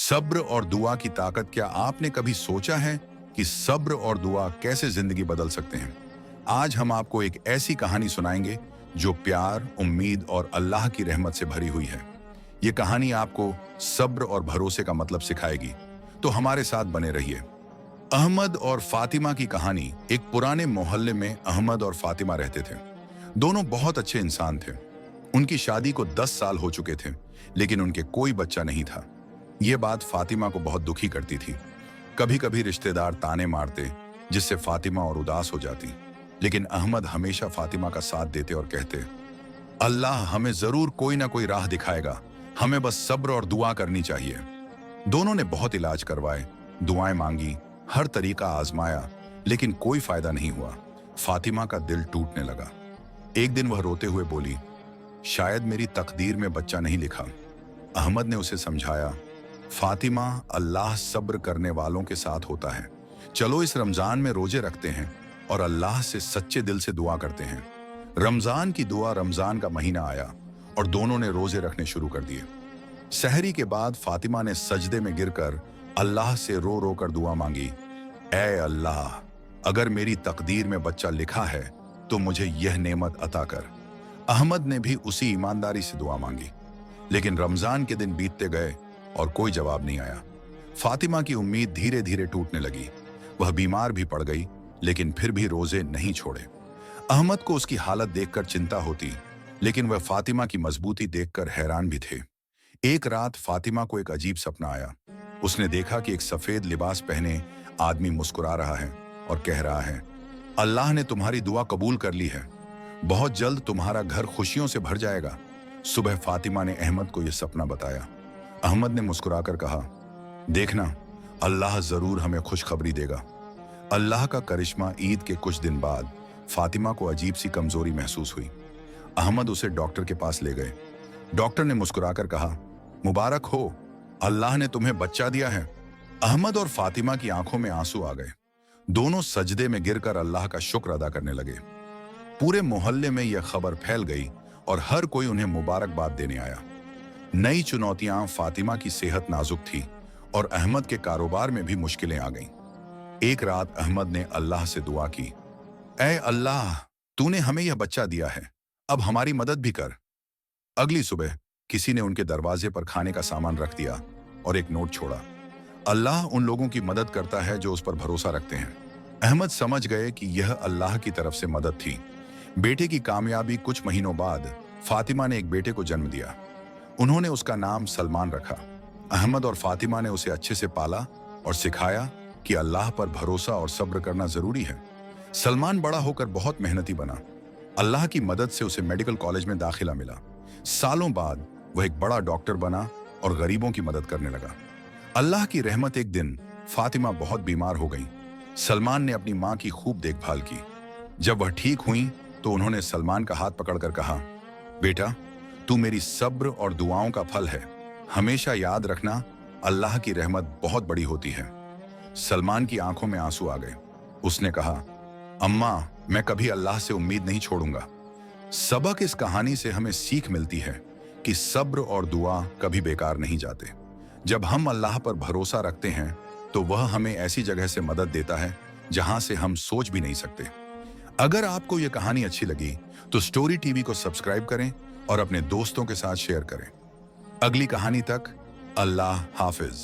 सब्र और दुआ की ताकत। क्या आपने कभी सोचा है कि सब्र और दुआ कैसे जिंदगी बदल सकते हैं? आज हम आपको एक ऐसी कहानी सुनाएंगे जो प्यार, उम्मीद और अल्लाह की रहमत से भरी हुई है। ये कहानी आपको सब्र और भरोसे का मतलब सिखाएगी, तो हमारे साथ बने रहिए। अहमद और फातिमा की कहानी। एक पुराने मोहल्ले में अहमद और फातिमा रहते थे। दोनों बहुत अच्छे इंसान थे। उनकी शादी को 10 साल हो चुके थे, लेकिन उनके कोई बच्चा नहीं था। ये बात फातिमा को बहुत दुखी करती थी। कभी कभी रिश्तेदार ताने मारते, जिससे फातिमा और उदास हो जाती, लेकिन अहमद हमेशा फातिमा का साथ देते और कहते, अल्लाह हमें जरूर कोई ना कोई राह दिखाएगा, हमें बस सब्र और दुआ करनी चाहिए। दोनों ने बहुत इलाज करवाए, दुआएं मांगी, हर तरीका आजमाया, लेकिन कोई फायदा नहीं हुआ। फातिमा का दिल टूटने लगा। एक दिन वह रोते हुए बोली, शायद मेरी तकदीर में बच्चा नहीं लिखा। अहमद ने उसे समझाया, फातिमा, अल्लाह सब्र करने वालों के साथ होता है। चलो इस रमजान में रोजे रखते हैं और अल्लाह से सच्चे दिल से दुआ करते हैं। रमजान की दुआ। रमजान का महीना आया और दोनों ने रोजे रखने शुरू कर दिए। सहरी के बाद फातिमा ने सजदे में गिरकर अल्लाह से रो रो कर दुआ मांगी, ऐ अल्लाह, अगर मेरी तकदीर में बच्चा लिखा है तो मुझे यह नेमत अता कर। अहमद ने भी उसी ईमानदारी से दुआ मांगी, लेकिन रमजान के दिन बीतते गए और कोई जवाब नहीं आया। फातिमा की उम्मीद धीरे धीरे टूटने लगी। वह बीमार भी पड़ गई, लेकिन फिर भी रोजे नहीं छोड़े। अहमद को उसकी हालत देखकर चिंता होती, लेकिन वह फातिमा की मजबूती देखकर हैरान भी थे। एक रात फातिमा को एक अजीब सपना आया। उसने देखा कि एक सफेद लिबास पहने आदमी मुस्कुरा रहा है और कह रहा है, अल्लाह ने तुम्हारी दुआ कबूल कर ली है, बहुत जल्द तुम्हारा घर खुशियों से भर जाएगा। सुबह फातिमा ने अहमद को यह सपना बताया। अहमद ने मुस्कुराकर कहा, देखना, अल्लाह जरूर हमें खुशखबरी देगा। अल्लाह का करिश्मा। ईद के कुछ दिन बाद फातिमा को अजीब सी कमजोरी महसूस हुई। अहमद उसे डॉक्टर के पास ले गए। डॉक्टर ने मुस्कुराकर कहा, मुबारक हो, अल्लाह ने तुम्हें बच्चा दिया है। अहमद और फातिमा की आंखों में आंसू आ गए। दोनों सजदे में गिरकर अल्लाह का शुक्र अदा करने लगे। पूरे मोहल्ले में यह खबर फैल गई और हर कोई उन्हें मुबारकबाद देने आया। नई चुनौतियां। फातिमा की सेहत नाजुक थी और अहमद के कारोबार में भी मुश्किलें आ गईं। एक रात अहमद ने अल्लाह से दुआ की, ऐ अल्लाह, तूने हमें यह बच्चा दिया है, अब हमारी मदद भी कर। अगली सुबह किसी ने उनके दरवाजे पर खाने का सामान रख दिया और एक नोट छोड़ा, अल्लाह उन लोगों की मदद करता है जो उस पर भरोसा रखते हैं। अहमद समझ गए कि यह अल्लाह की तरफ से मदद थी। बेटे की कामयाबी। कुछ महीनों बाद फातिमा ने एक बेटे को जन्म दिया। उन्होंने उसका नाम सलमान रखा। अहमद और फातिमा ने उसे अच्छे से पाला और सिखाया कि अल्लाह पर भरोसा और सब्र करना जरूरी है। सलमान बड़ा होकर बहुत मेहनती बना। अल्लाह की मदद से उसे मेडिकल कॉलेज में दाखिला मिला। सालों बाद वह एक बड़ा डॉक्टर बना और गरीबों की मदद करने लगा। अल्लाह की रहमत। एक दिन फातिमा बहुत बीमार हो गई। सलमान ने अपनी मां की खूब देखभाल की। जब वह ठीक हुई तो उन्होंने सलमान का हाथ पकड़कर कहा, बेटा, तू मेरी सब्र और दुआओं का फल है। हमेशा याद रखना, अल्लाह की रहमत बहुत बड़ी होती है। सलमान की आंखों में आंसू आ गए। उसने कहा, अम्मा, मैं कभी अल्लाह से उम्मीद नहीं छोड़ूंगा। सबक। इस कहानी से हमें सीख मिलती है कि सब्र और दुआ कभी बेकार नहीं जाते। जब हम अल्लाह पर भरोसा रखते हैं तो वह हमें ऐसी जगह से मदद देता है जहां से हम सोच भी नहीं सकते। अगर आपको यह कहानी अच्छी लगी तो स्टोरी टीवी को सब्सक्राइब करें और अपने दोस्तों के साथ शेयर करें। अगली कहानी तक अल्लाह हाफिज।